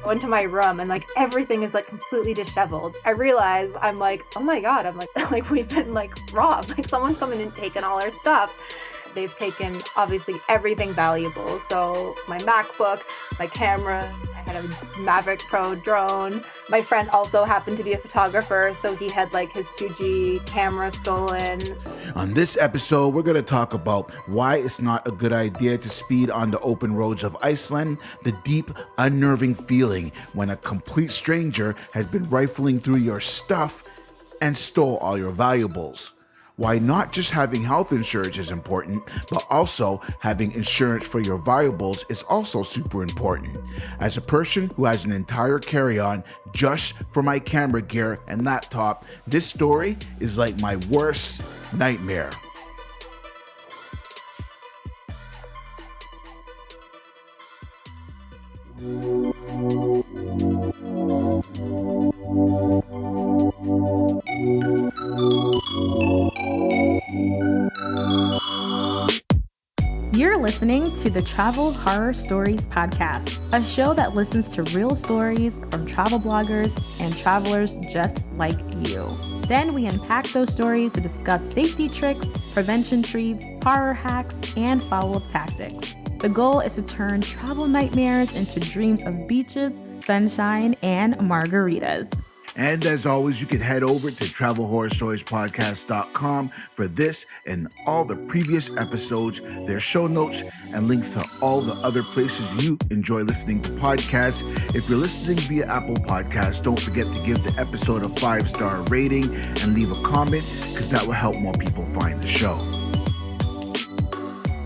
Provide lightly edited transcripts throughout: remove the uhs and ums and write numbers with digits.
Go into my room and like everything is like completely disheveled. I realize I'm like, oh my God, I'm like, like we've been like robbed. Like someone's coming and taken all our stuff. They've taken obviously everything valuable. So my MacBook, my camera, I had a Maverick Pro drone. My friend also happened to be a photographer, so he had like his 2G camera stolen. On this episode, we're going to talk about why it's not a good idea to speed on the open roads of Iceland, the deep, unnerving feeling when a complete stranger has been rifling through your stuff and stole all your valuables. Why not just having health insurance is important, but also having insurance for your valuables is also super important. As a person who has an entire carry-on just for my camera gear and laptop, this story is like my worst nightmare. You're listening to the Travel Horror Stories podcast, a show that listens to real stories from travel bloggers and travelers just like you. Then we unpack those stories to discuss safety tricks, prevention treats, horror hacks, and follow-up tactics. The goal is to turn travel nightmares into dreams of beaches, sunshine, and margaritas. And as always, you can head over to travelhorrorstoriespodcast.com for this and all the previous episodes, their show notes, and links to all the other places you enjoy listening to podcasts. If you're listening via Apple Podcasts, don't forget to give the episode a 5-star rating and leave a comment, because that will help more people find the show.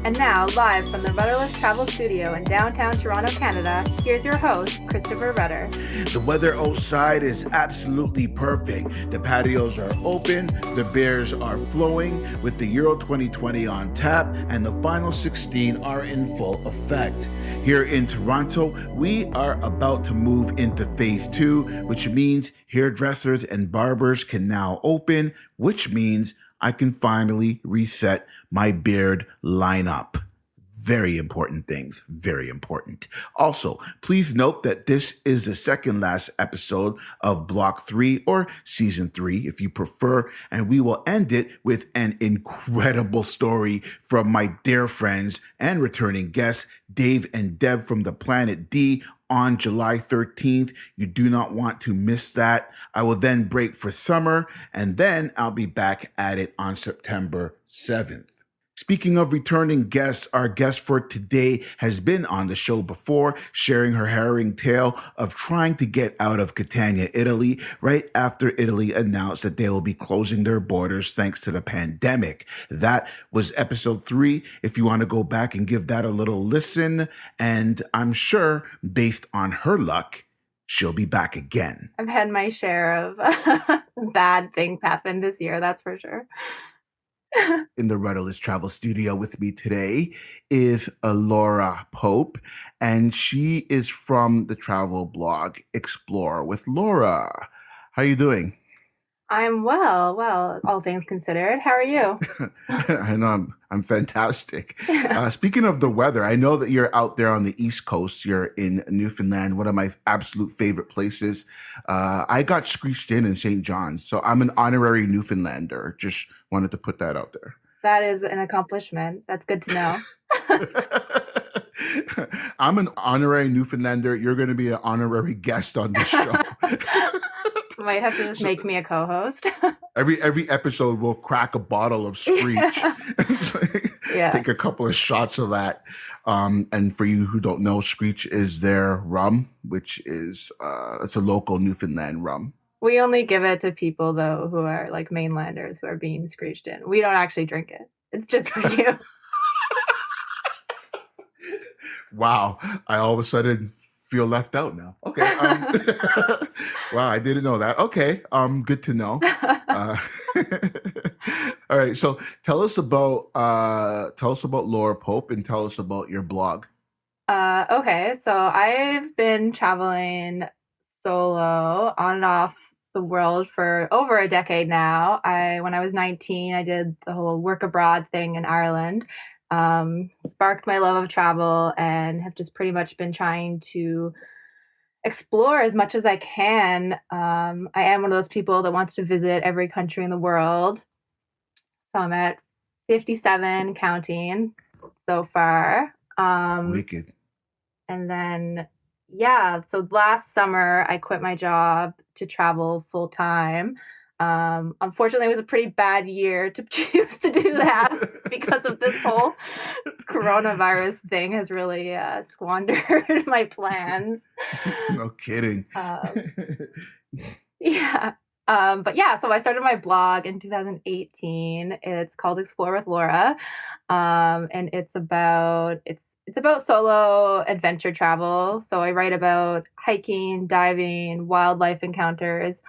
And now, live from the Rudderless Travel Studio in downtown Toronto, Canada, here's your host, Christopher Rudder. The weather outside is absolutely perfect. The patios are open, the beers are flowing, with the Euro 2020 on tap, and the final 16 are in full effect. Here in Toronto, we are about to move into phase 2, which means hairdressers and barbers can now open, which means I can finally reset my beard lineup. Very important things, very important. Also, please note that this is the second last episode of Block 3 or Season 3 if you prefer, and we will end it with an incredible story from my dear friends and returning guests, Dave and Deb from the Planet D, on July 13th. You do not want to miss that. I will then break for summer, and then I'll be back at it on September 7th. Speaking of returning guests, our guest for today has been on the show before, sharing her harrowing tale of trying to get out of Catania, Italy, right after Italy announced that they will be closing their borders thanks to the pandemic. That was episode 3. If you want to go back and give that a little listen, and I'm sure, based on her luck, she'll be back again. I've had my share of bad things happen this year, that's for sure. In the Rudderless Travel Studio with me today is Lora Pope, and she is from the travel blog Explore with Lora. How are you doing? I'm well, all things considered. How are you? I know I'm fantastic. Speaking of the weather, I know that you're out there on the East Coast. You're in Newfoundland, one of my absolute favorite places. I got screeched in St. John's, so I'm an honorary Newfoundlander. Just wanted to put that out there. That is an accomplishment. That's good to know. I'm an honorary Newfoundlander. You're going to be an honorary guest on this show. Might have to just make me a co-host. Every episode we'll crack a bottle of Screech. Yeah. Take a couple of shots of that. And for you who don't know, Screech is their rum, which is it's a local Newfoundland rum. We only give it to people though who are like mainlanders who are being screeched in. We don't actually drink it. It's just for you. Wow. I all of a sudden feel left out now. Okay. Wow, I didn't know that. Okay. Good to know. All right. So tell us about Lora Pope and tell us about your blog. Okay. So I've been traveling solo on and off the world for over a decade now. When I was 19, I did the whole work abroad thing in Ireland. Sparked my love of travel and have just pretty much been trying to explore as much as I can. I am one of those people that wants to visit every country in the world. So I'm at 57 counting so far. Wicked. And then, yeah, so last summer I quit my job to travel full time. Unfortunately, it was a pretty bad year to choose to do that because of this whole coronavirus thing has really squandered my plans. No kidding. Yeah. But yeah, so I started my blog in 2018. It's called Explore with Lora. And it's about solo adventure travel. So I write about hiking, diving, wildlife encounters,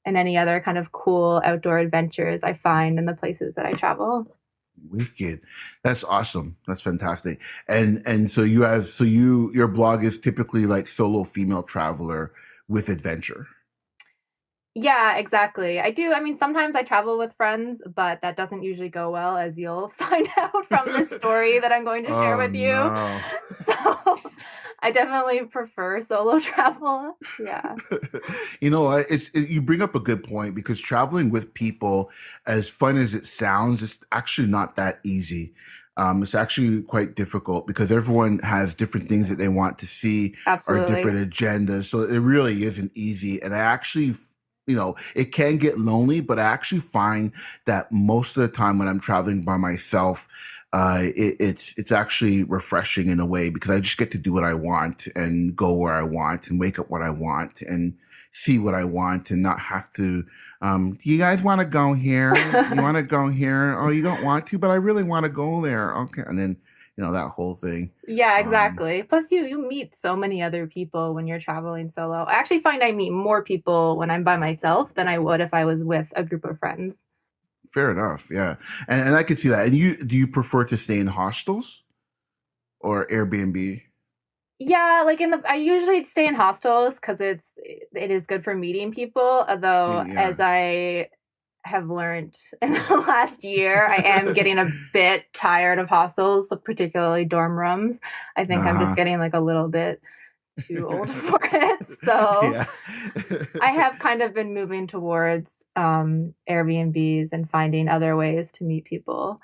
and any other kind of cool outdoor adventures I find in the places that I travel. Wicked. That's awesome. That's fantastic. And so your blog is typically like solo female traveler with adventure. Yeah, exactly. I do. I mean, sometimes I travel with friends, but that doesn't usually go well, as you'll find out from the story that I'm going to share Oh with you. no. So I definitely prefer solo travel. Yeah. You know what? You bring up a good point because traveling with people, as fun as it sounds, it's actually not that easy. It's actually quite difficult because everyone has different things that they want to see or different Absolutely. agendas. So it really isn't easy. And I actually, it can get lonely, but I actually find that most of the time when I'm traveling by myself, it's actually refreshing in a way because I just get to do what I want and go where I want and wake up what I want and see what I want and not have to. Do you guys want to go here? You want to go here? Oh, you don't want to, but I really want to go there. Okay, and then that whole thing. Yeah, Um, exactly. Plus, you meet so many other people when you're traveling solo. I actually find I meet more people when I'm by myself than I would if I was with a group of friends. Fair enough. Yeah, and I can see that. And do you prefer to stay in hostels or Airbnb? Yeah, like I usually stay in hostels because it is good for meeting people. Although, Yeah. as I have learned in the last year, I am getting a bit tired of hostels, particularly dorm rooms. I think I'm just Uh-huh. getting like a little bit too old for it. So Yeah. I have kind of been moving towards Airbnbs and finding other ways to meet people.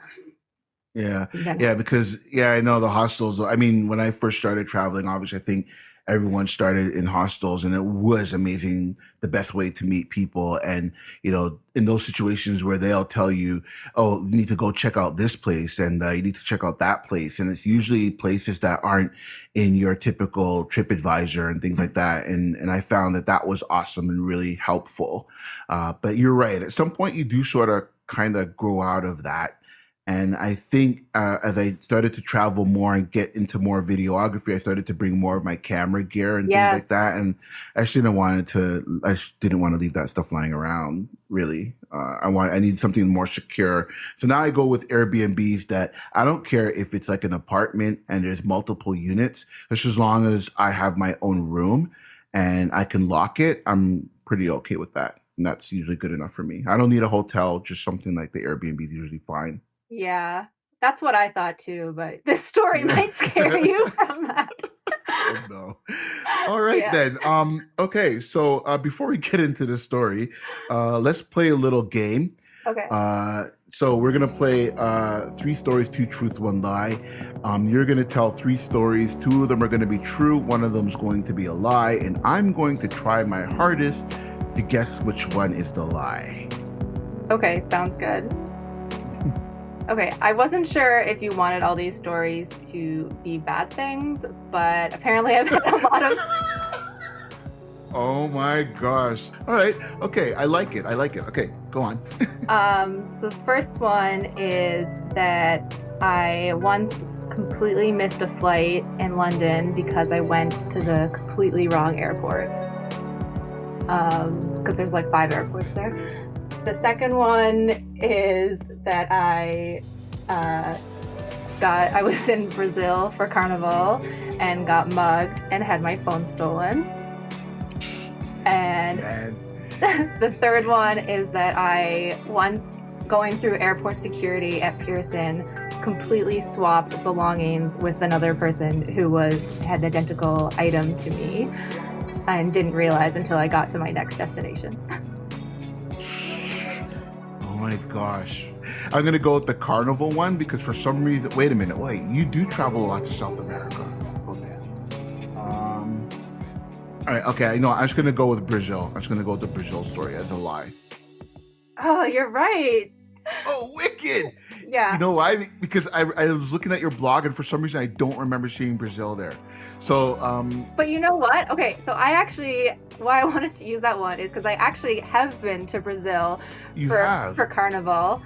Yeah. Then, Yeah, because I know the hostels. I mean, when I first started traveling, obviously I think everyone started in hostels and it was amazing, the best way to meet people. And, in those situations where they'll tell you, oh, you need to go check out this place and you need to check out that place. And it's usually places that aren't in your typical TripAdvisor and things like that. And I found that was awesome and really helpful. But you're right. At some point you do sort of kind of grow out of that. And I think as I started to travel more and get into more videography, I started to bring more of my camera gear and things like yes. that. And I didn't want to leave that stuff lying around. Really, I need something more secure. So now I go with Airbnbs that I don't care if it's like an apartment and there's multiple units, just as long as I have my own room and I can lock it. I'm pretty okay with that. And that's usually good enough for me. I don't need a hotel, just something like the Airbnb is usually fine. Yeah. That's what I thought too, but this story Yeah. might scare you from that. Oh no. All right Yeah. then. Okay, so before we get into the story, let's play a little game. Okay. So we're gonna play three stories, two truths, one lie. You're gonna tell three stories, two of them are gonna be true, one of them is going to be a lie, and I'm going to try my hardest to guess which one is the lie. Okay, sounds good. Okay, I wasn't sure if you wanted all these stories to be bad things, but apparently I've had a lot of. Oh my gosh. All right. Okay, I like it. Okay, go on. So the first one is that I once completely missed a flight in London because I went to the completely wrong airport. Because there's like 5 airports there. The second one is that I was in Brazil for Carnival and got mugged and had my phone stolen. And Man. the third one is that I once, going through airport security at Pearson, completely swapped belongings with another person who had an identical item to me. and didn't realize until I got to my next destination. Oh my gosh. I'm going to go with the Carnival one because for some reason, wait a minute, you do travel a lot to South America. Okay. All right, okay, no, I'm just going to go with Brazil. I'm just going to go with the Brazil story as a lie. Oh, you're right. Oh, wicked! Yeah. You know why? Because I was looking at your blog and for some reason I don't remember seeing Brazil there. So, But you know what? Okay, so why I wanted to use that one is because I actually have been to Brazil for Carnival.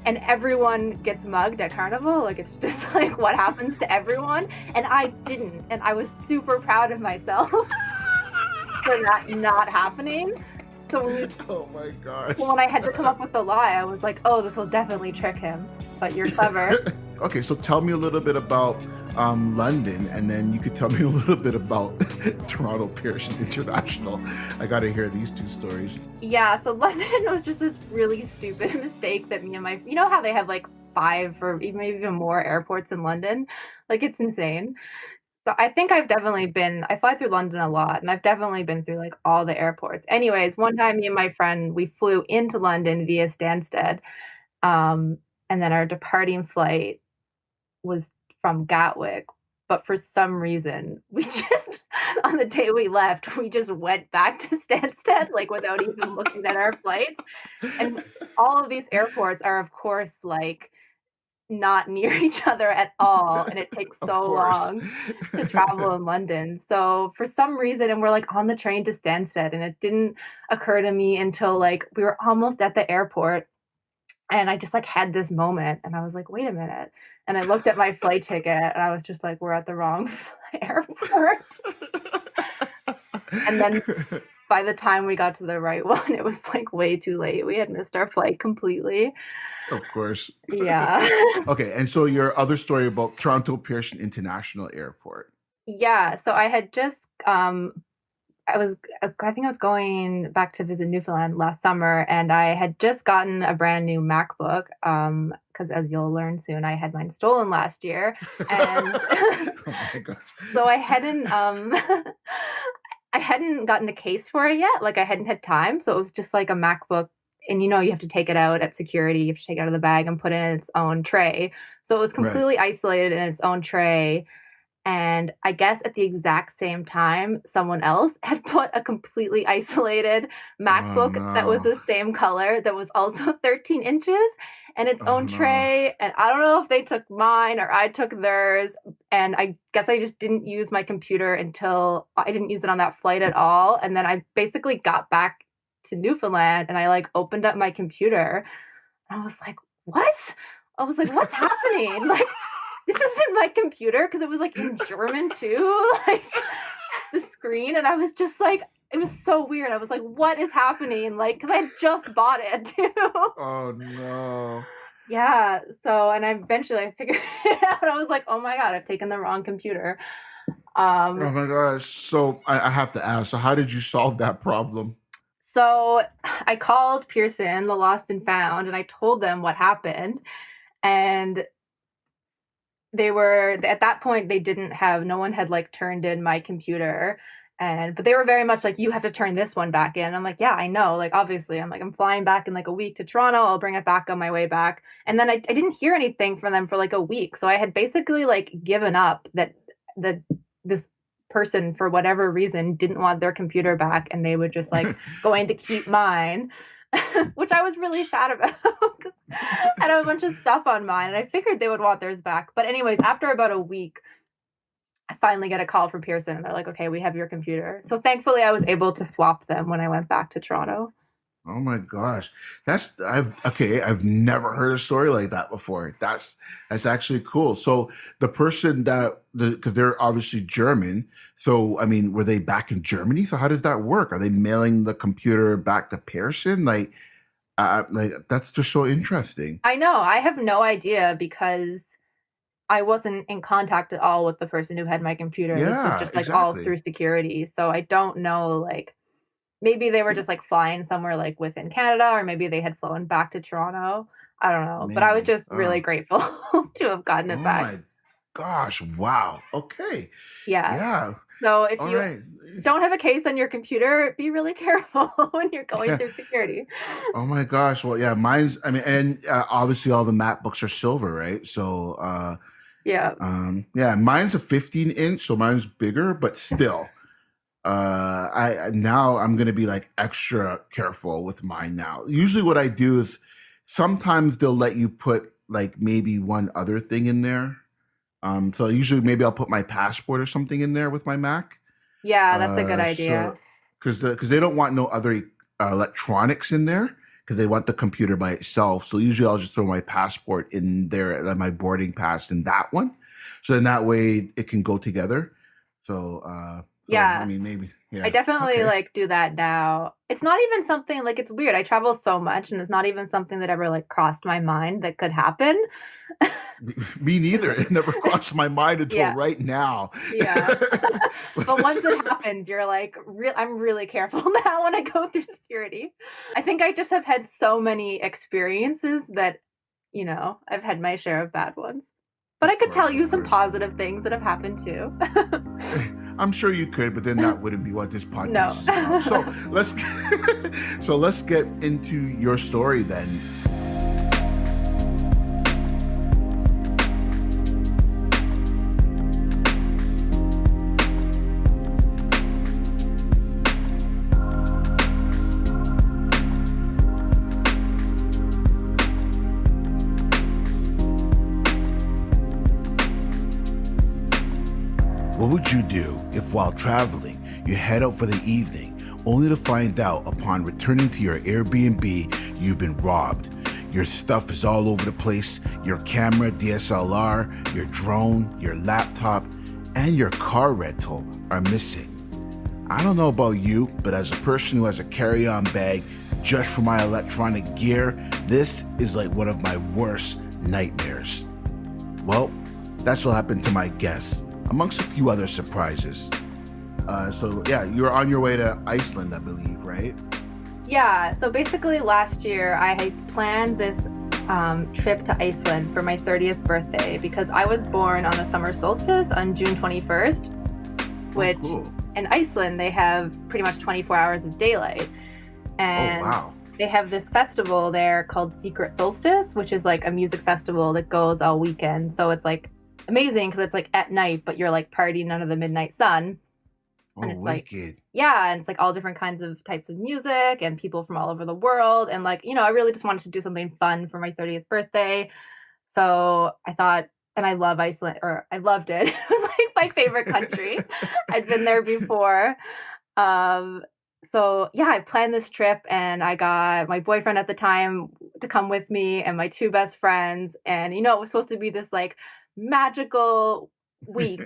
And everyone gets mugged at Carnival. Like, it's just like what happens to everyone. And I didn't. And I was super proud of myself for that not happening. So oh my gosh. when I had to come up with the lie, I was like, oh, this will definitely trick him. But you're clever. Okay, so tell me a little bit about London, and then you could tell me a little bit about Toronto Pearson International. I got to hear these two stories. Yeah, so London was just this really stupid mistake that me and you know how they have like 5 or maybe even more airports in London? Like, it's insane. So I think I fly through London a lot, and I've definitely been through like all the airports. Anyways, one time me and my friend, we flew into London via Stansted, and then our departing flight was from Gatwick, but for some reason, we just on the day we left, we just went back to Stansted, like, without even looking at our flights, and all of these airports are, of course, like, not near each other at all, and it takes Of so course. long to travel in London. So for some reason, and we're like on the train to Stansted, and it didn't occur to me until like we were almost at the airport, and I just like had this moment, and I was like, wait a minute. And I looked at my flight ticket, and I was just like, we're at the wrong airport. And then by the time we got to the right one, it was like way too late. We had missed our flight completely. Of course. Yeah. Okay, and so your other story about Toronto Pearson International Airport. Yeah, so I had just I think I was going back to visit Newfoundland last summer, and I had just gotten a brand new MacBook, because as you'll learn soon, I had mine stolen last year, and Oh my god. so I hadn't gotten a case for it yet. Like, I hadn't had time, so it was just like a MacBook, and you have to take it out at security. You have to take it out of the bag and put it in its own tray. So it was Right. completely isolated in its own tray. And I guess at the exact same time, someone else had put a completely isolated Oh MacBook that was no. the same color, that was also 13 inches, and its Oh own no. tray. And I don't know if they took mine or I took theirs. And I guess I just didn't use my computer until I didn't use it on that flight at all. And then I basically got back to Newfoundland, and I like opened up my computer. And I was like, what? I was like, what's happening? Like, this isn't my computer, because it was like in German too, like the screen. And I was just like, it was so weird. I was like, what is happening? Like, because I had just bought it too. Oh no. Yeah. So, and I eventually figured it out. I was like, oh my God, I've taken the wrong computer. Oh my gosh. So I have to ask, so how did you solve that problem? So I called Pearson, the Lost and Found, and I told them what happened. And they were, at that point, no one had like turned in my computer. But they were very much like, you have to turn this one back in. I'm like, yeah, I know. Like, obviously, I'm flying back in like a week to Toronto. I'll bring it back on my way back. And then I didn't hear anything from them for like a week. So I had basically like given up that this person, for whatever reason, didn't want their computer back, and they were just like going to keep mine. Which I was really sad about, because I had a bunch of stuff on mine, and I figured they would want theirs back. But anyways, after about a week, I finally get a call from Pearson, and they're like, okay, we have your computer. So thankfully I was able to swap them when I went back to Toronto. Oh my gosh. I've never heard a story like that before. That's actually cool. So the person because they're obviously German. So I mean, were they back in Germany? So how does that work? Are they mailing the computer back to Pearson? Like that's just so interesting. I know. I have no idea, because I wasn't in contact at all with the person who had my computer. This was Yeah, just like all exactly. through security. So I don't know, like, maybe they were just like flying somewhere like within Canada, or maybe they had flown back to Toronto. I don't know. But I was Maybe. just really grateful to have gotten Oh it back. my gosh. Wow. Okay. Yeah. Yeah. So if All you right. don't have a case on your computer, be really careful when you're going through security. Oh my gosh. Well, yeah, mine's, I mean, and obviously all the MacBooks are silver, right? So, Yeah. yeah, mine's a 15-inch, so mine's bigger, but still, now I'm gonna be like extra careful with mine now. Usually, what I do is sometimes they'll let you put like maybe one other thing in there. So usually maybe I'll put my passport or something in there with my Mac. Yeah, that's a good So idea. because they don't want no other electronics in there because they want the computer by itself. So usually I'll just throw my passport in there, my boarding pass in that one. So then that way it can go together. So I Yeah. mean maybe I yeah. definitely Okay. like do that now. It's not even something like it's weird. I travel so much and it's not even something that ever like crossed my mind that could happen. Me neither. 'Cause It never crossed my mind until yeah, right now. yeah. With But this. once it happens, you're like, I'm really careful now when I go through security. I think I just have had so many experiences that, I've had my share of bad ones. But I Of could tell course, you of some course. positive things that have happened too. I'm sure you could, but then that wouldn't be what this podcast No. is about. So let's so let's get into your story then. What would you do if while traveling, you head out for the evening, only to find out upon returning to your Airbnb, you've been robbed? Your stuff is all over the place. Your camera, DSLR, your drone, your laptop, and your car rental are missing. I don't know about you, but as a person who has a carry-on bag just for my electronic gear, this is like one of my worst nightmares. Well, that's what happened to my guests, amongst a few other surprises. So yeah, you're on your way to Iceland, I believe, right? Yeah, so basically last year I had planned this trip to Iceland for my 30th birthday because I was born on the summer solstice on June 21st, Oh, which cool. in Iceland they have pretty much 24 hours of daylight. Oh, And wow. they have this festival there called Secret Solstice, which is like a music festival that goes all weekend. So it's like amazing because it's like at night, but you're like partying under the midnight sun. Oh, And it's like, wicked. yeah, and it's like all different kinds of types of music and people from all over the world. And like, I really just wanted to do something fun for my 30th birthday. So I thought, and I love Iceland, or I loved it. It was like my favorite country. I'd been there before. Um, so yeah, I planned this trip and I got my boyfriend at the time to come with me and my two best friends. And it was supposed to be this like magical week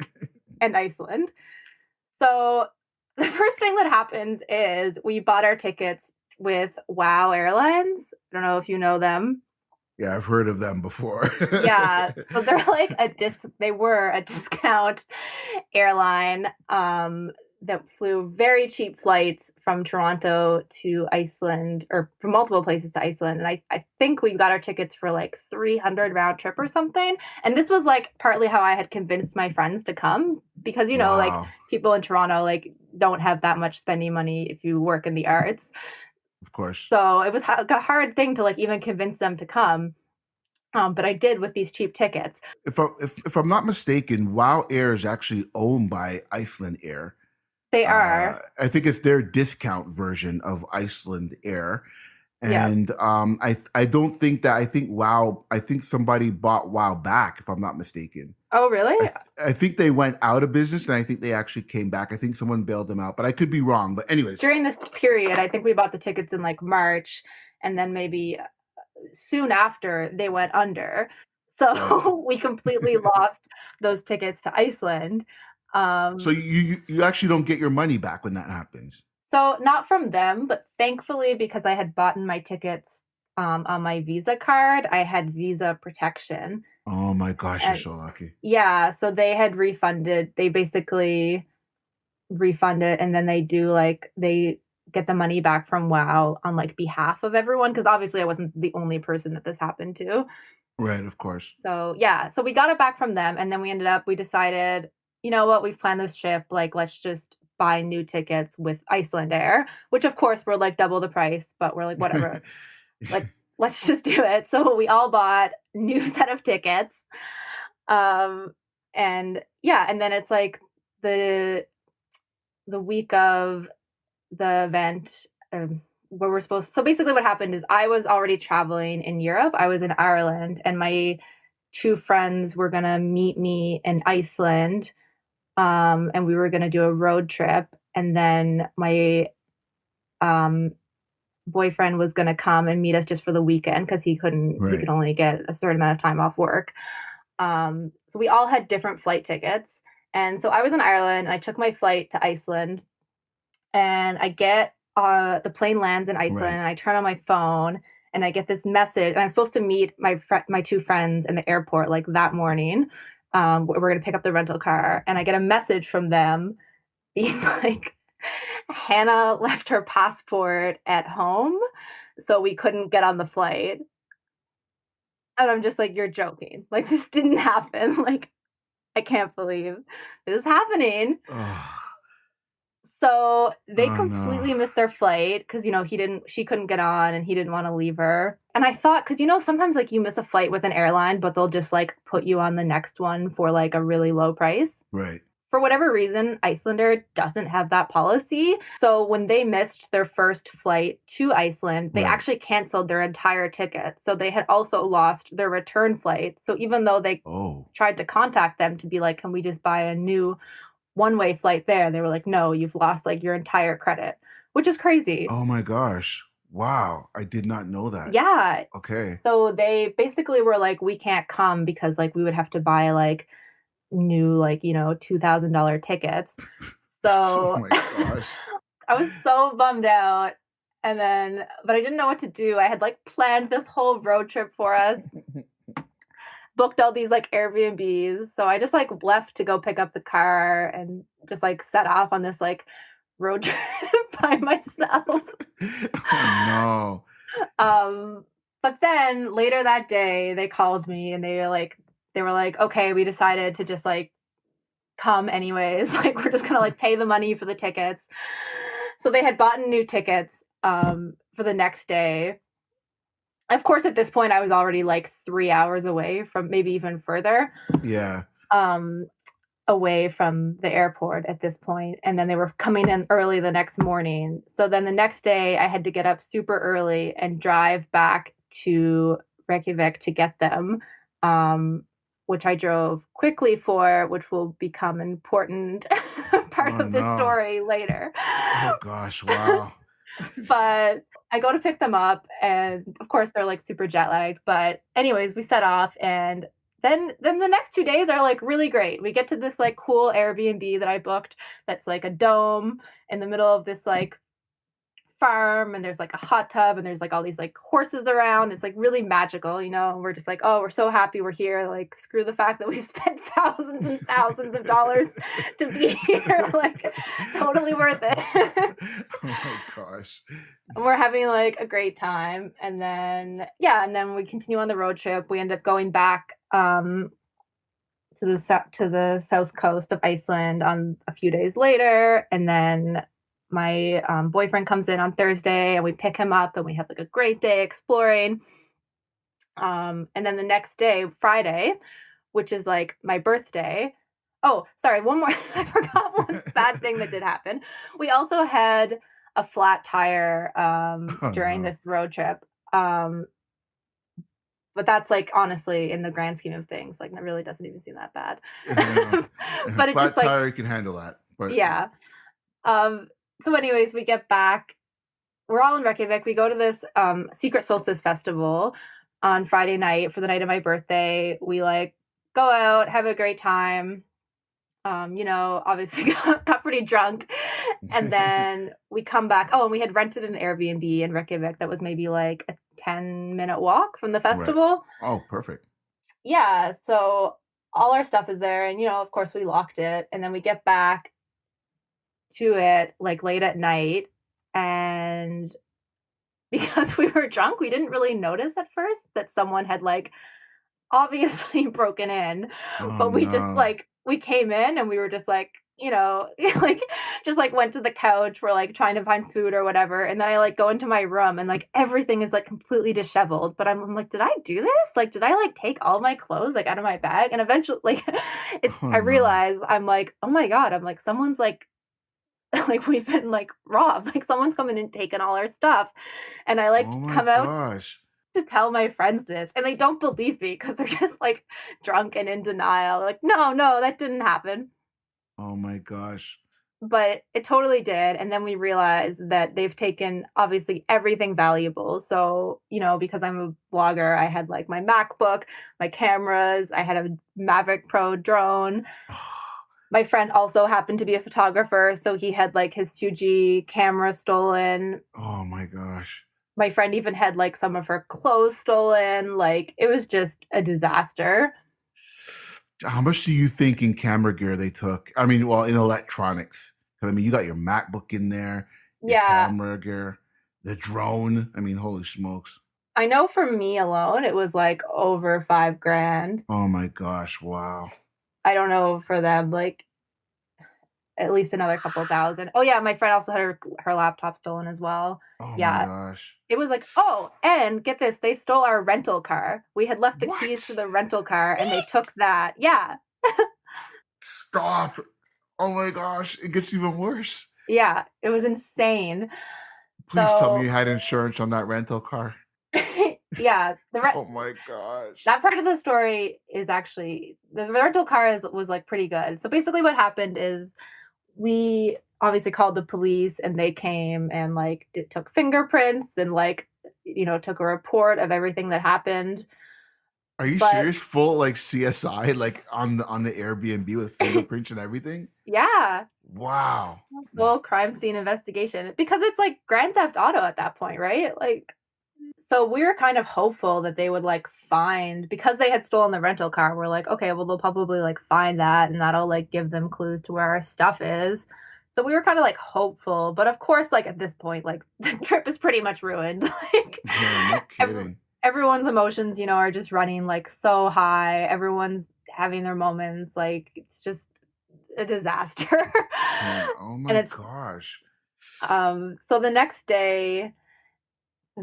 in Iceland. So the first thing that happened is we bought our tickets with WoW Airlines. I don't know if you know them. Yeah, I've heard of them before. Yeah, so they're like they were a discount airline that flew very cheap flights from Toronto to Iceland or from multiple places to Iceland. And I think we got our tickets for like 300 round trip or something. And this was like partly how I had convinced my friends to come because like Wow, people in Toronto like don't have that much spending money if you work in the arts. of course. So it was a hard thing to like even convince them to come. But I did with these cheap tickets. If I'm not mistaken, WoW Air is actually owned by Iceland Air. They are. I think it's their discount version of Iceland Air. Yeah. And I don't think that I think WoW. I think somebody bought WoW back, if I'm not mistaken. Oh, really? I think they went out of business, and I think they actually came back. I think someone bailed them out, but I could be wrong. But anyways, During this period, I think we bought the tickets in like March, and then maybe soon after they went under. right. So we completely lost those tickets to Iceland. So Um, you actually don't get your money back when that happens. so not from them, but thankfully because I had bought my tickets on my Visa card, I had Visa protection. Oh my gosh, you're And so lucky. yeah, so they had refunded. They basically refund it and then they get the money back from WoW on like behalf of everyone because obviously I wasn't the only person that this happened to. Right, of course. So yeah, so we got it back from them and then we decided, you know what, we've planned this trip, like, let's just buy new tickets with Iceland Air, which of course were like double the price, but we're like, whatever, like, let's just do it. So we all bought new set of tickets. Um, and yeah, and then it's like the the week of the event, where we're supposed so basically what happened is I was already traveling in Europe. I was in Ireland and my two friends were gonna meet me in Iceland. And we were gonna do a road trip. And then my um boyfriend was gonna come and meet us just for the weekend because he could Right. only get a certain amount of time off work. So we all had different flight tickets. And so I was in Ireland and I took my flight to Iceland and I get the plane lands in Iceland Right. and I turn on my phone and I get this message and I'm supposed to meet my two friends in the airport like that morning. We're gonna pick up the rental car and I get a message from them being like, Hannah left her passport at home, so we couldn't get on the flight. And I'm just like, you're joking. Like this didn't happen. Like I can't believe this is happening. Oh, So, they oh no. completely missed their flight because she couldn't get on and he didn't wanna leave her. And I thought, because sometimes, like, you miss a flight with an airline, but they'll just, like, put you on the next one for, like, a really low price. Right. For whatever reason, Icelander doesn't have that policy. So, when they missed their first flight to Iceland, they Right. actually canceled their entire ticket. So, they had also lost their return flight. So, even though they Oh. tried to contact them to be like, "Can we just buy a new one-way flight there?" They were like, "No, you've lost, like, your entire credit," which is crazy. Oh my gosh. Wow. I did not know that. Yeah. Okay. So they basically were like, "We can't come because, like, we would have to buy, like, new, like, $2,000 tickets." Oh So my gosh. I was so bummed out, but I didn't know what to do. I had, like, planned this whole road trip for us, booked all these, like, Airbnbs, so I just, like, left to go pick up the car and just, like, set off on this, like, road trip by myself. Oh no. Um, but then later that day, they called me and they were like, "Okay, we decided to just, like, come anyways. Like, we're just gonna, like, pay the money for the tickets." So they had bought new tickets, for the next day. Of course, at this point, I was already, like, 3 hours away from maybe even further, Yeah. um, away from the airport at this point, and then they were coming in early the next morning. So then the next day, I had to get up super early and drive back to Reykjavik to get them, um, which I drove quickly for, which will become an important part Oh of this no. story later. Oh gosh. Wow. But I go to pick them up, and of course they're like super jet lagged. But anyways, we set off, and then the next 2 days are like really great. We get to this like cool Airbnb that I booked that's like a dome in the middle of this like farm, and there's like a hot tub, and there's like all these like horses around. It's like really magical. And we're just like, oh, we're so happy we're here. Like, screw the fact that we've spent thousands and thousands of dollars to be here. Like, totally worth it. Oh my gosh. We're having like a great time. And then, yeah, and then we continue on the road trip. We end up going back to the south coast of Iceland on a few days later, and then my boyfriend comes in on Thursday, and we pick him up, and we have like a great day exploring. And then the next day, Friday, which is like my birthday. Oh, sorry, one more. I forgot one bad thing that did happen. We also had a flat tire Oh during no. this road trip. Um, but that's like honestly, in the grand scheme of things, like it really doesn't even seem that bad. Yeah. A But it just flat like, tire can handle that. But yeah. Um, so anyways, we get back. We're all in Reykjavik. We go to this secret solstice festival on Friday night for the night of my birthday. We like go out, have a great time. Obviously got pretty drunk. And then we come back. Oh, and we had rented an Airbnb in Reykjavik that was maybe like a 10-minute walk from the right. festival. Oh, perfect. Yeah, so all our stuff is there, and of course we locked it, and then we get back to it like late at night, and because we were drunk, we didn't really notice at first that someone had like obviously broken in, Oh but we just no. like we came in and we were just like, like just like went to the couch, we're like trying to find food or whatever. And then I like go into my room and like everything is like completely disheveled. But I'm like, did I do this? Like, did I like take all my clothes like out of my bag? And eventually like Oh I no. realize I'm like, oh my God, I'm like, someone's like like we've been like robbed. Like someone's coming and taking all our stuff. And I like Oh my come out gosh. to tell my friends this and they don't believe me because they're just like drunk and in denial. Like, no, no, that didn't happen. Oh my gosh. But it totally did, and then we realized that they've taken, obviously, everything valuable. So, because I'm a blogger, I had, like, my MacBook, my cameras, I had a Maverick Pro drone. My friend also happened to be a photographer, so he had, like, his 2G camera stolen. Oh my gosh. My friend even had, like, some of her clothes stolen, like, it was just a disaster. How much do you think in camera gear they took? I mean, well, in electronics. 'Cause, I mean, you got your MacBook in there, your Yeah, camera gear, the drone. I mean, holy smokes. I know for me alone, it was, like, over 5 grand. Oh my gosh. Wow. I don't know for them, like, at least another couple thousand. Oh, yeah, my friend also had her laptop stolen as well. Oh my Yeah, gosh. it was like, oh, and get this, they stole our rental car. We had left the keys to What? the rental car, and they What? took that. Yeah, Stop. Oh my gosh. It gets even worse. yeah, it was insane. Please tell me you So, had insurance on that rental car. yeah, Oh my gosh. that part of the story is actually the rental car was, like, pretty good. So, basically what happened is we obviously called the police and they came and like it took fingerprints and like took a report of everything that happened. Are you But serious? Full like CSI, like on the Airbnb with fingerprints and everything? yeah, Wow. full crime scene investigation because it's like grand theft auto at that point, right? Like, so we were kind of hopeful that they would like find, because they had stolen the rental car, we're like, okay, well they'll probably like find that and that'll like give them clues to where our stuff is. So we were kind of like hopeful, but of course, like at this point, like the trip is pretty much ruined. Like Yeah, no every, kidding. everyone's emotions, are just running like so high. Everyone's having their moments. Like it's just a disaster. Yeah. Oh And my it's gosh. so the next day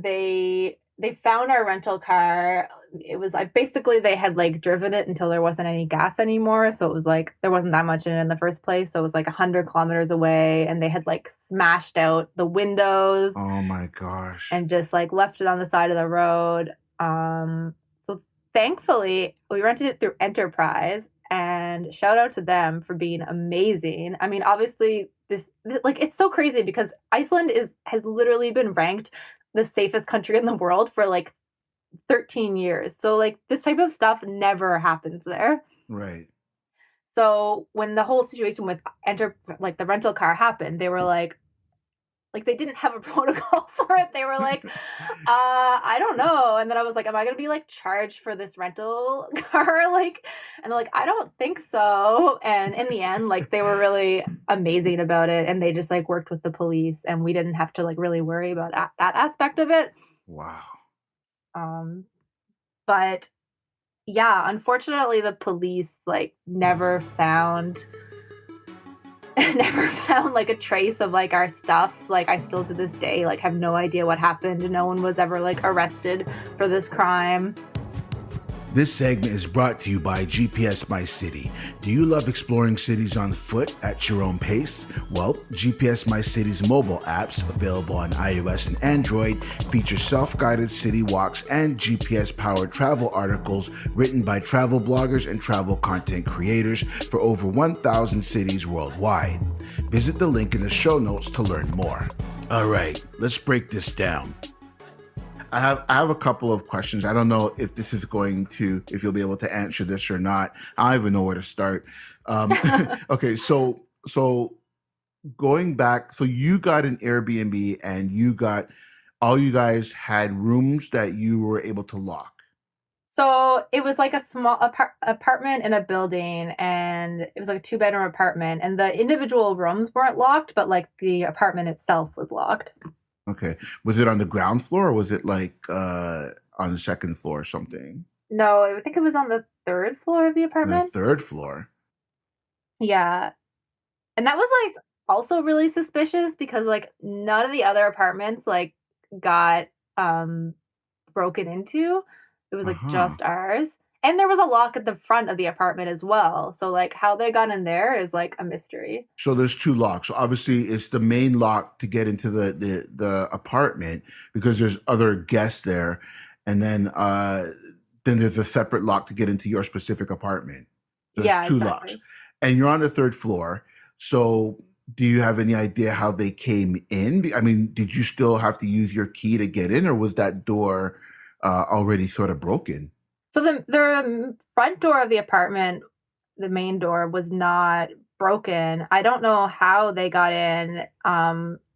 they found our rental car. It was like basically they had like driven it until there wasn't any gas anymore. So it was like there wasn't that much in the first place. So it was like 100 kilometers away, and they had like smashed out the windows Oh my gosh. and just like left it on the side of the road. So thankfully we rented it through Enterprise, and shout out to them for being amazing. I mean, obviously like it's so crazy because Iceland has literally been ranked the safest country in the world for like 13 years. So like this type of stuff never happens there. Right. So when the whole situation with like the rental car happened, they were like they didn't have a protocol for it. They were like, I don't know. And then I was like, am I gonna be like charged for this rental car? Like, and they're like, I don't think so. And in the end, like they were really amazing about it. And they just like worked with the police and we didn't have to like really worry about that aspect of it. Wow. Um, but yeah, unfortunately the police like never found never found like a trace of like our stuff. Like I still to this day like have no idea what happened. No one was ever like arrested for this crime. This segment is brought to you by GPS My City. Do you love exploring cities on foot at your own pace? Well, GPS My City's mobile apps, available on iOS and Android, feature self-guided city walks and GPS-powered travel articles written by travel bloggers and travel content creators for over 1,000 cities worldwide. Visit the link in the show notes to learn more. All right, let's break this down. I have a couple of questions. I don't know if this is if you'll be able to answer this or not. I don't even know where to start. Okay, so going back, so you got an Airbnb and all you guys had rooms that you were able to lock. So it was like a small apartment in a building, and it was like a 2-bedroom apartment, and the individual rooms weren't locked, but like the apartment itself was locked. Okay. Was it on the ground floor or was it like on the second floor or something? No, I think it was on the 3rd floor of the On the apartment. third floor. Yeah. And that was, like, also really suspicious because, like, none of the other apartments, like, got, um, broken into. It was, like, Uh-huh. just ours. And there was a lock at the front of the apartment as well. So, like, how they got in there is, like, a mystery. So there's two locks. So obviously it's the main lock to get into the apartment because there's other guests there. And then there's a separate lock to get into your specific apartment. So there's Yeah, two locks. exactly. And you're on the third floor. So do you have any idea how they came in? I mean, did you still have to use your key to get in, or was that door already sort of broken? So the front door of the apartment, the main door, was not broken. I don't know how they got in.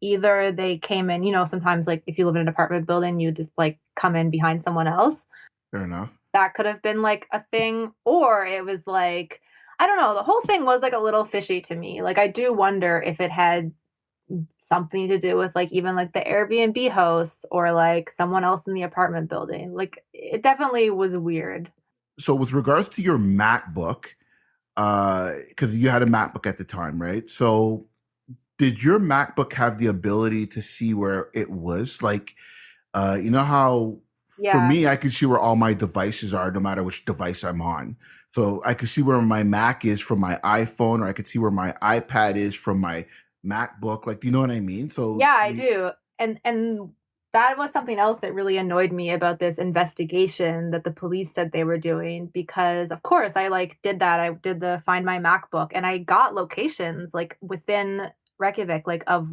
Either they came in, sometimes, like, if you live in an apartment building, you just, like, come in behind someone else. Fair enough. That could have been, like, a thing, or it was, like, I don't know, the whole thing was, like, a little fishy to me. Like, I do wonder if it had something to do with, like, even, like, the Airbnb hosts or, like, someone else in the apartment building. Like, it definitely was weird. So with regards to your MacBook, because you had a MacBook at the time, right? So did your MacBook have the ability to see where it was? Like, you know how for Yeah. me, I can see where all my devices are, no matter which device I'm on. So I could see where my Mac is from my iPhone, or I could see where my iPad is from my MacBook. Like, do you know what I mean? So Yeah, I do. And that was something else that really annoyed me about this investigation that the police said they were doing because of course I, like, did that. I did the Find My MacBook and I got locations, like, within Reykjavik, like, of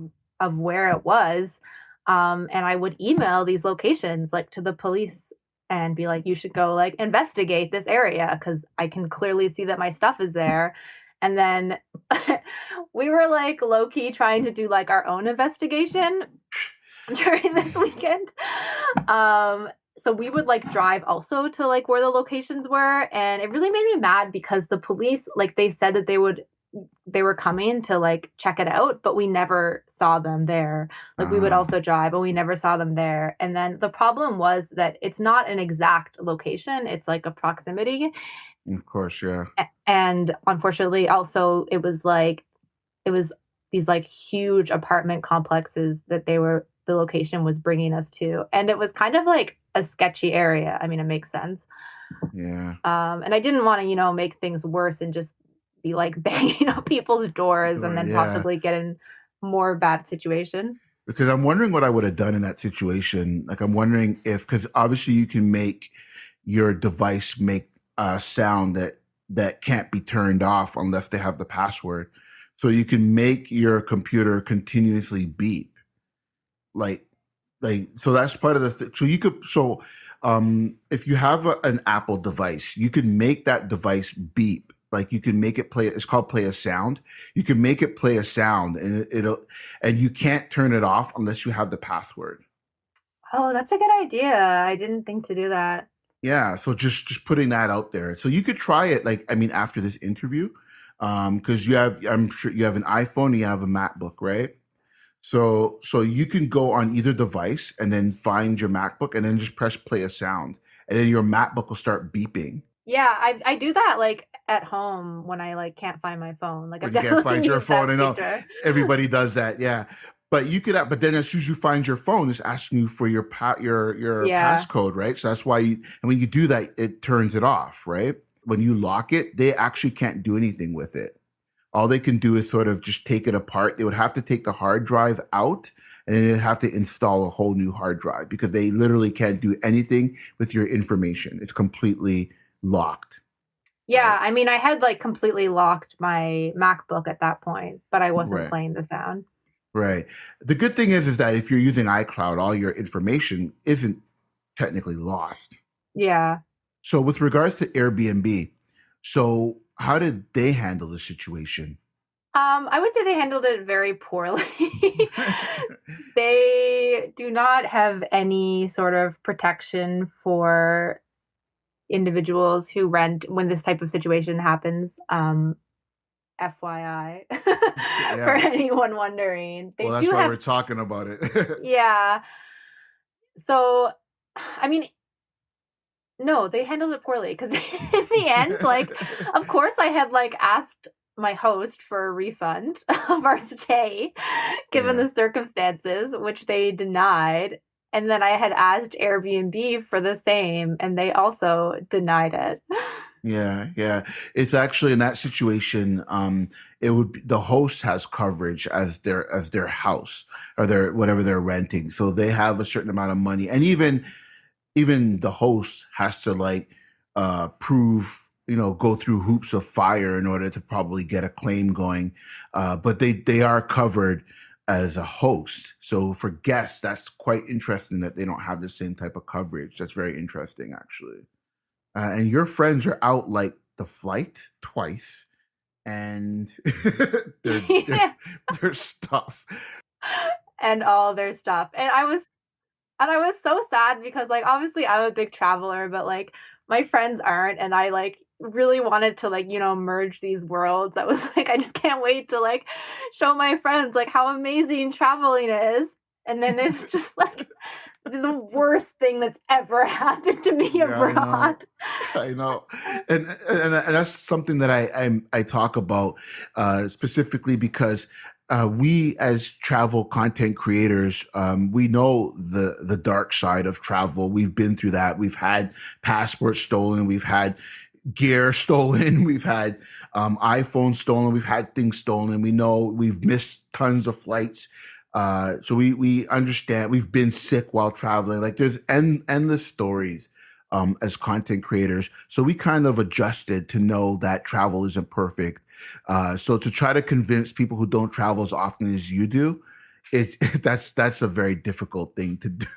where it was. And I would email these locations, like, to the police and be like, you should go, like, investigate this area because I can clearly see that my stuff is there. And then we were, like, low key trying to do, like, our own investigation during this weekend. Um, so we would, like, drive also to, like, where the locations were, and it really made me mad because the police, like, they said that they were coming to, like, check it out, but we never saw them there. Like, we would uh, also drive, but we never saw them there. And then the problem was that it's not an exact location, it's like a proximity. of course, yeah. And unfortunately, also, it was these, like, huge apartment complexes that the location was bringing us to, and it was kind of like a sketchy area. I mean, it makes sense. Yeah. And I didn't wanna, make things worse and just be, like, banging on people's doors and Sure, then yeah. possibly get in more bad situation. Because I'm wondering what I would have done in that situation. Like, I'm wondering if, because obviously you can make your device make a sound that can't be turned off unless they have the password. So you can make your computer continuously beep, like so that's part of the so you could if you have an Apple device, you can make that device beep. Like, you can make it play, it's called play a sound. You can make it play a sound, and and you can't turn it off unless you have the password. Oh, that's a good idea. I didn't think to do that. Yeah, so just putting that out there. So you could try it, like, I mean, after this interview, because I'm sure you have an iPhone, you have a MacBook, right? So you can go on either device and then find your MacBook and then just press play a sound, and then your MacBook will start beeping. Yeah, I do that, like, at home when I, like, can't find my phone. Like, I've When you can't definitely find your used phone, that I know feature. everybody does that, yeah. But you could, but then as soon as you find your phone, it's asking you for your Yeah. passcode, right? So that's why and when you do that, it turns it off, right? When you lock it, they actually can't do anything with it. All they can do is sort of just take it apart. They would have to take the hard drive out, and then they'd have to install a whole new hard drive because they literally can't do anything with your information. It's completely locked, Yeah, right? I mean, I had, like, completely locked my MacBook at that point, but I wasn't Right. playing the sound. Right. The good thing is that if you're using iCloud, all your information isn't technically lost. Yeah. So with regards to Airbnb, so how did they handle the situation? I would say they handled it very poorly. They do not have any sort of protection for individuals who rent when this type of situation happens. FYI, for Yeah. anyone wondering. They Well, that's do why have we're talking about it. yeah. So, I mean, no, they handled it poorly because in the end, like, of course, I had, like, asked. my host for a refund of our stay, given Yeah. the circumstances, which they denied. And then I had asked Airbnb for the same, and they also denied it. Yeah, yeah. It's actually in that situation, it would be, the host has coverage as their house or their whatever they're renting. So they have a certain amount of money. And even the host has to like prove, go through hoops of fire in order to probably get a claim going. But they are covered as a host. So for guests, that's quite interesting that they don't have the same type of coverage. That's very interesting, actually. And your friends are out like the flight twice, and their Yeah, their stuff. and all their stuff. And I was so sad because, like, obviously I'm a big traveler, but, like, my friends aren't, and I, like, really wanted to, like, merge these worlds. I was like, I just can't wait to, like, show my friends, like, how amazing traveling is. And then it's just, like, the worst thing that's ever happened to me Yeah, I know. abroad. I know, and that's something that I talk about specifically because we as travel content creators, we know the dark side of travel. We've been through that. We've had passports stolen. We've had gear stolen. We've had iPhones stolen. We've had things stolen. We know we've missed tons of flights. So we understand. We've been sick while traveling. Like there's endless stories as content creators. So we kind of adjusted to know that travel isn't perfect. So to try to convince people who don't travel as often as you do, it's that's a very difficult thing to do.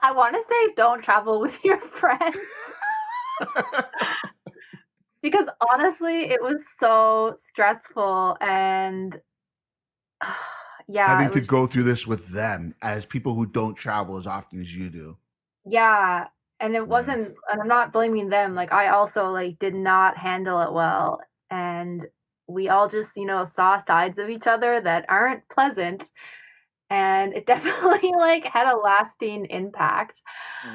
I want to say don't travel with your friends because honestly, it was so stressful and yeah, Having it to was go just through this with them as people who don't travel as often as you do. yeah, and it Yeah. wasn't and I'm not blaming them, like, I also, like, did not handle it well, and we all just, saw sides of each other that aren't pleasant, and it definitely, like, had a lasting impact.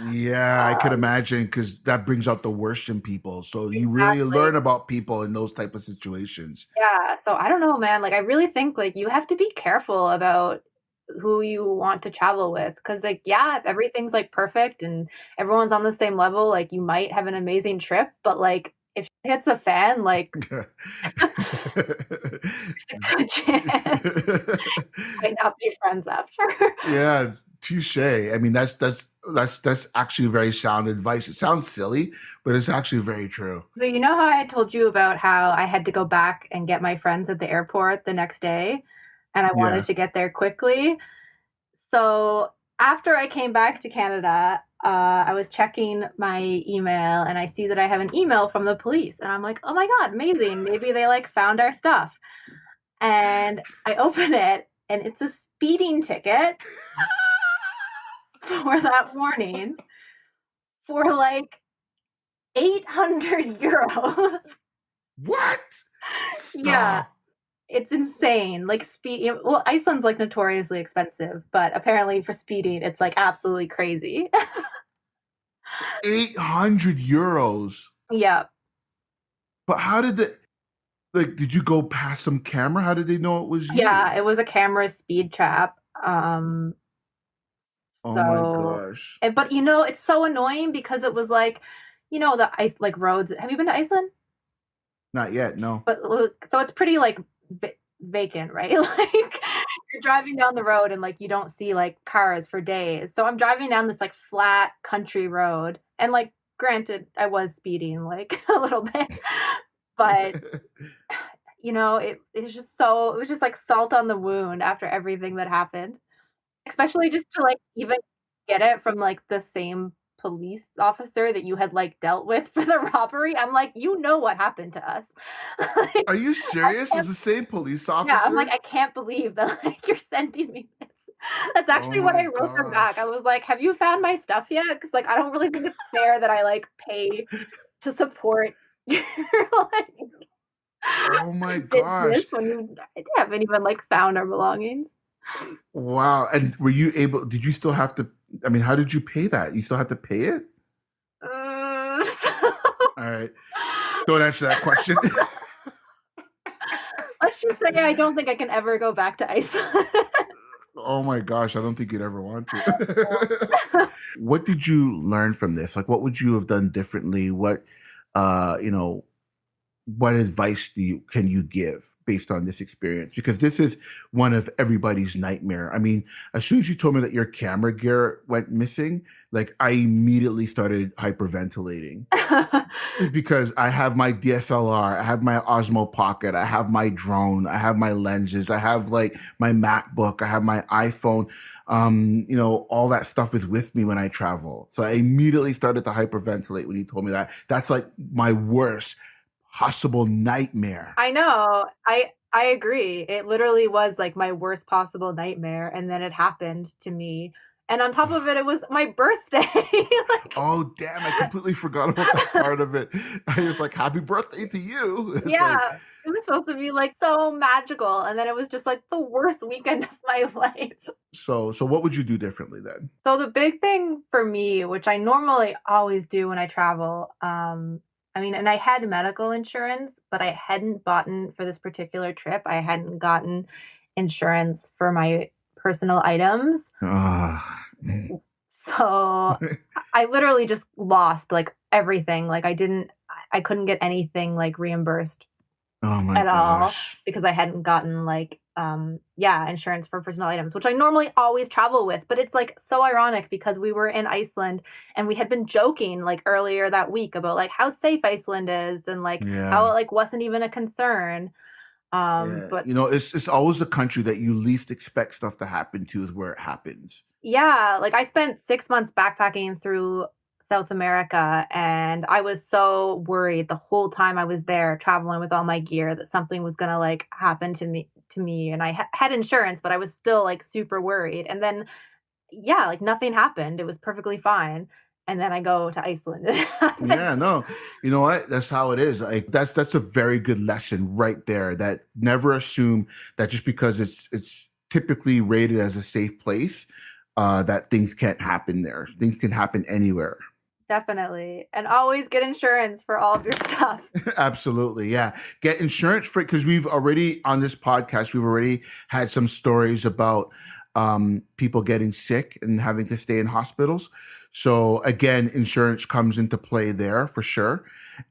Yeah, I could Um, imagine because that brings out the worst in people. So you really exactly. learn about people in those type of situations. Yeah, so I don't know, man, like, I really think, like, you have to be careful about who you want to travel with, because like, yeah, if everything's, like, perfect and everyone's on the same level, like, you might have an amazing trip, but, like, if shit hits the fan, like, there's a good chance we might not be friends after. Yeah, touche. I mean, that's actually very sound advice. It sounds silly, but it's actually very true. So, you know how I told you about how I had to go back and get my friends at the airport the next day, and I wanted Yeah. to get there quickly? So after I came back to Canada, I was checking my email and I see that I have an email from the police. And I'm like, oh my God, amazing. Maybe they like found our stuff. And I open it and it's a speeding ticket for that morning for like 800 euros. What? Yeah, Stop. it's insane. Like speed. Well, Iceland's like notoriously expensive, but apparently for speeding, it's like absolutely crazy. 800 euros. Yeah. But how did they like did you go past some camera? How did they know it was Yeah, you? it was a camera speed trap. Um, Oh my so gosh. but, it's so annoying because it was like, the ice like, roads have you been to Iceland? Not yet, no. But look so it's pretty, like, vacant, right? Like, you're driving down the road and, like, you don't see, like, cars for days. So I'm driving down this, like, flat country road and, like, granted, I was speeding, like, a little bit, but, it was just like salt on the wound after everything that happened. Especially just to, like, even get it from, like, the same police officer that you had, like, dealt with for the robbery. I'm like, "You know what happened to us." Like, Are you I serious? can't Is the same police yeah, I'm like, officer? "I can't believe that, like, you're sending me this." That's Oh actually what my I wrote them back. I gosh. was like, "Have you found my stuff yet? Because like, I don't really think it's fair that I, like, pay to support your, like, Oh my business gosh. when you haven't even, like, found our belongings." Wow. And were you able, did you still have to, I mean, how did you pay that? You still had to pay it? So All right. Don't answer that question. say I don't think I can ever go back to Iceland. Oh my gosh, I don't think you'd ever want to. What did you learn from this? Like, what would you have done differently? Uh, you know, what advice can you give based on this experience? Because this is one of everybody's nightmare. I mean, as soon as you told me that your camera gear went missing, like I immediately started hyperventilating because I have my DSLR, I have my Osmo Pocket, I have my drone, I have my lenses, I have like my MacBook, I have my iPhone. All that stuff is with me when I travel. So I immediately started to hyperventilate when you told me that. That's like my worst possible nightmare. I know. I agree. It literally was like my worst possible nightmare, and then it happened to me. And on top of it, it was my birthday. Like, Oh, damn, I completely forgot about that part of it. I was like, happy birthday to you. It's yeah, like, it was supposed to be like so magical, and then it was just like the worst weekend of my life. so what would you do differently then? So the big thing for me, which I normally always do when I travel, I mean, and I had medical insurance, but I hadn't bought for this particular trip. I hadn't gotten insurance for my personal items. Ah. So I literally just lost like everything. Like I couldn't get anything like reimbursed Oh my at all gosh. because I hadn't gotten like insurance for personal items, which I normally always travel with. But it's like so ironic because we were in Iceland and we had been joking like earlier that week about like how safe Iceland is and like how Yeah. it like wasn't even a concern. Yeah. But It's always the country that you least expect stuff to happen to is where it happens. yeah, like I spent 6 months backpacking through South America, and I was so worried the whole time I was there traveling with all my gear that something was gonna like happen to me. And I had insurance, but I was still like super worried. And then yeah, like nothing happened. It was perfectly fine. And then I go to Iceland and it Yeah, happens. no. You know what? That's how it is. Like that's a very good lesson right there. That never assume that just because it's typically rated as a safe place, that things can't happen there. Things can happen anywhere. Definitely. And always get insurance for all of your stuff. Absolutely. Yeah. Get insurance for it because we've already on this podcast, we've already had some stories about people getting sick and having to stay in hospitals. So again, insurance comes into play there for sure.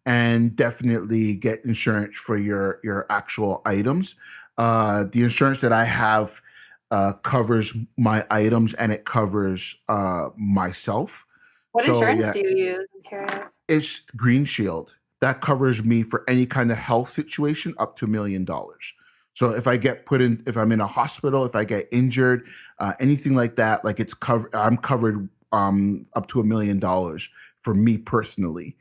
And definitely get insurance for your actual items. The insurance that I have covers my items and it covers myself. What So insurance yeah, do you use? I'm curious. it's Green Shield. That covers me for any kind of health situation up to $1 million. So if I'm in a hospital, if I get injured, anything like that, like it's covered, I'm covered up to $1 million for me personally.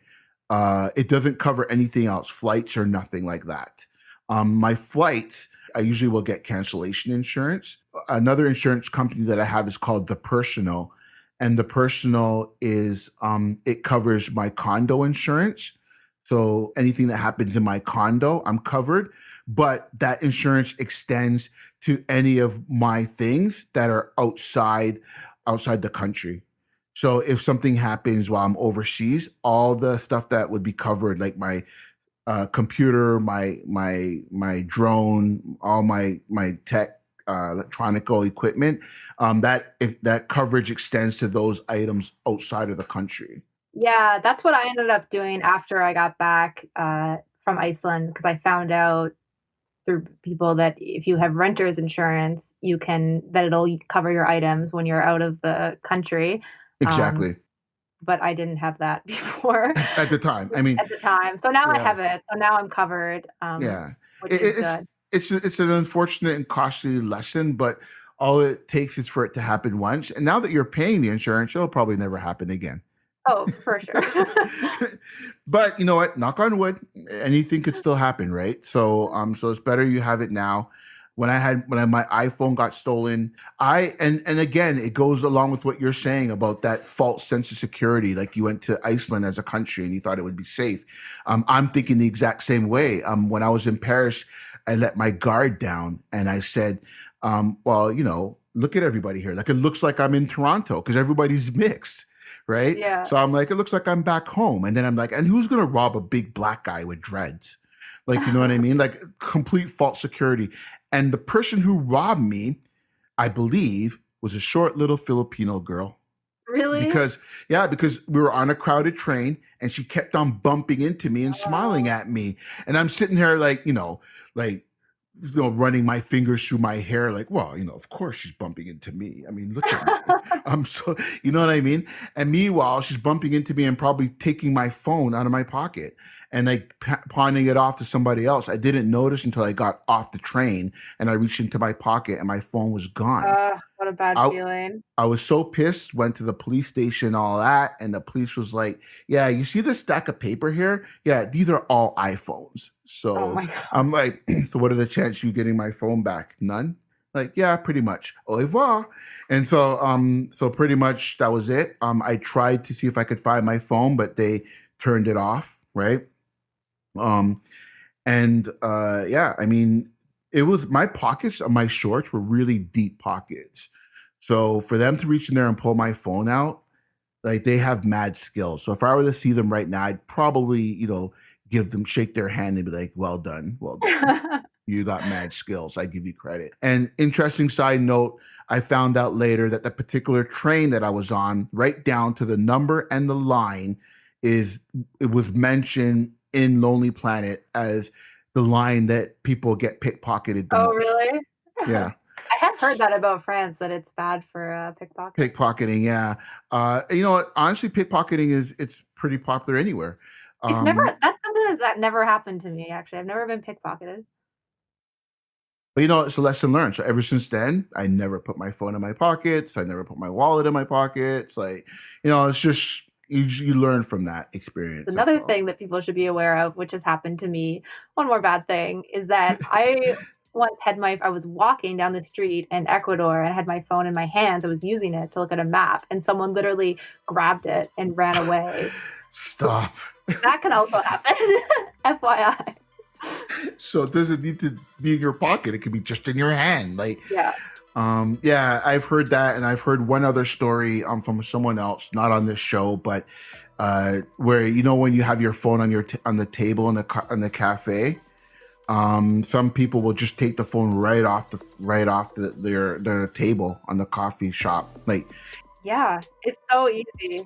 It doesn't cover anything else, flights or nothing like that. My flights, I usually will get cancellation insurance. Another insurance company that I have is called The Personal, and The Personal is it covers my condo insurance. So anything that happens in my condo, I'm covered. But that insurance extends to any of my things that are outside the country. So if something happens while I'm overseas, all the stuff that would be covered, like my computer, my drone, all my tech, electronical equipment, that coverage extends to those items outside of the country. Yeah, that's what I ended up doing after I got back from Iceland because I found out through people that if you have renter's insurance, that it'll cover your items when you're out of the country. Um, Exactly. but I didn't have that before At the time, I mean, at the time. So now I yeah, have it. So now I'm covered, yeah. which It, is it's good. it's an unfortunate and costly lesson, but all it takes is for it to happen once. And now that you're paying the insurance, it'll probably never happen again. Oh, for sure. But you know what? Knock on wood, anything could still happen, right? So it's better you have it now. My iPhone got stolen, and again, it goes along with what you're saying about that false sense of security. Like you went to Iceland as a country and you thought it would be safe. I'm thinking the exact same way. When I was in Paris, I let my guard down and I said, well, look at everybody here. Like it looks like I'm in Toronto because everybody's mixed. Right. Yeah. So I'm like, it looks like I'm back home. And then I'm like, and who's going to rob a big black guy with dreads? Like, you know what I mean? Like complete false security. And the person who robbed me, I believe, was a short little Filipino girl. Really? Because we were on a crowded train and she kept on bumping into me and smiling Oh, at me. And I'm sitting here like, like, running my fingers through my hair, like, well, of course she's bumping into me. I mean, look at me. I'm so, you know what I mean? And meanwhile, she's bumping into me and probably taking my phone out of my pocket and like pawning it off to somebody else. I didn't notice until I got off the train and I reached into my pocket and my phone was gone. what a bad I, feeling. I was so pissed, went to the police station, all that, and the police was like, yeah, you see this stack of paper here? Yeah, these are all iPhones. Oh So my God. I'm like, so what are the chances you getting my phone back? None? Like, yeah, pretty much. Au revoir. And so pretty much that was it. I tried to see if I could find my phone, but they turned it off, right? Yeah, I mean, it was my pockets of my shorts were really deep pockets. So for them to reach in there and pull my phone out, like they have mad skills. So if I were to see them right now, I'd probably, shake their hand and be like, well done, well done. You got mad skills. I give you credit. And interesting side note, I found out later that the particular train that I was on, right down to the number and the line, it was mentioned in Lonely Planet as the line that people get pickpocketed the Oh, most. really? Yeah. I have heard that about France, that it's bad for pickpockets. Pickpocketing, yeah. Honestly, pickpocketing it's pretty popular anywhere. It's never That's something that never happened to me, actually. I've never been pickpocketed. But it's a lesson learned. So ever since then, I never put my phone in my pockets. I never put my wallet in my pockets. Like, it's just you learn from that experience. Another thing that people should be aware of, which has happened to me, one more bad thing, is that I once I was walking down the street in Ecuador and I had my phone in my hands. I was using it to look at a map, and someone literally grabbed it and ran away. Stop. That can also happen. FYI. So it doesn't need to be in your pocket. It could be just in your hand. Like, Yeah. yeah, I've heard that, and I've heard one other story from someone else, not on this show, but where when you have your phone on on the table in the cafe, some people will just take the phone right off their table on the coffee shop. Like, Yeah, it's so easy.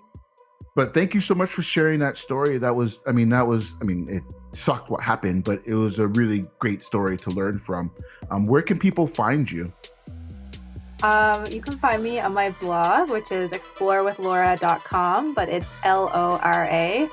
but thank you so much for sharing that story. It sucked what happened, but it was a really great story to learn from. Where can people find you? You can find me on my blog, which is explorewithlora.com, but it's LORA.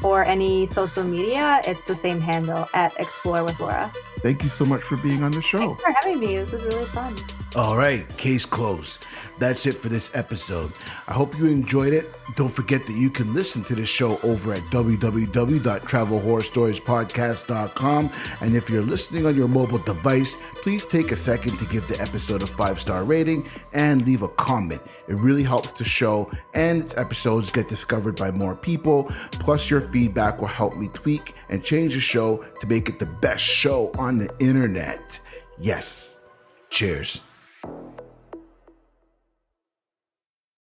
Or any social media, it's the same handle, at Explore with Lora. Thank you so much for being on the show. Thanks for having me. This was really fun. All right, case closed. That's it for this episode. I hope you enjoyed it. Don't forget that you can listen to the show over at www.travelhorrorstoriespodcast.com. And if you're listening on your mobile device, please take a second to give the episode a 5-star rating and leave a comment. It really helps the show, and its episodes get discovered by more people. Plus, your feedback will help me tweak and change the show to make it the best show on the internet. Yes. Cheers.